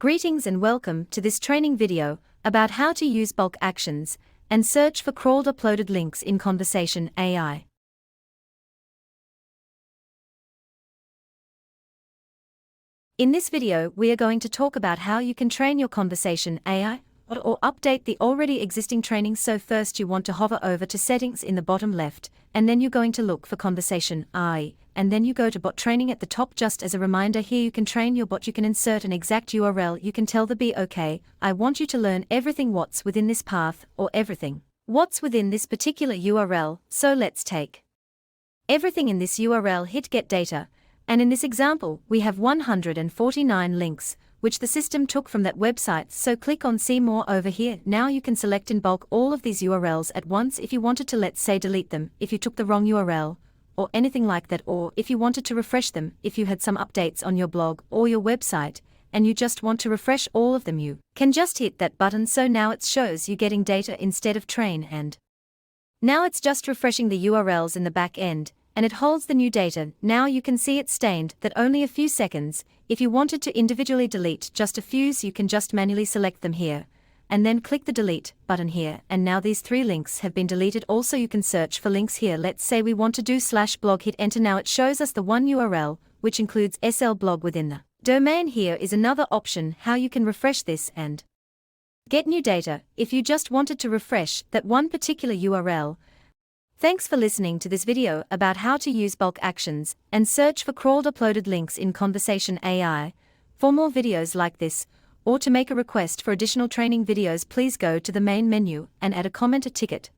Greetings and welcome to this training video about how to use bulk actions and search for crawled uploaded links in Conversation AI. In this video, we are going to talk about how you can train your Conversation AI or update the already existing training. So first you want to hover over to settings in the bottom left, and then you're going to look for Conversation AI, and then you go to bot training at the top. Just as a reminder, here you can train your bot. You can insert an exact URL. You can tell the bot, okay, I want you to learn everything what's within this path, or everything what's within this particular URL. So let's take everything in this URL, hit get data, and in this example we have 149 links which the system took from that website. So click on see more over here. Now you can select in bulk all of these URLs at once if you wanted to, let's say, delete them if you took the wrong URL or anything like that, or if you wanted to refresh them if you had some updates on your blog or your website and you just want to refresh all of them, you can just hit that button. So now it shows you getting data instead of train, and now it's just refreshing the URLs in the back end and it holds the new data. Now you can see it stained that only a few seconds. If you wanted to individually delete just a few, so you can just manually select them here and then click the delete button here, and now these 3 links have been deleted. Also you can search for links here. Let's say we want to do /blog, hit enter. Now it shows us the one URL which includes SL blog within the domain. Here is another option how you can refresh this and get new data if you just wanted to refresh that one particular URL. Thanks for listening to this video about how to use bulk actions and search for crawled uploaded links in Conversation AI. For more videos like this, or to make a request for additional training videos, please go to the main menu and add a comment, a ticket.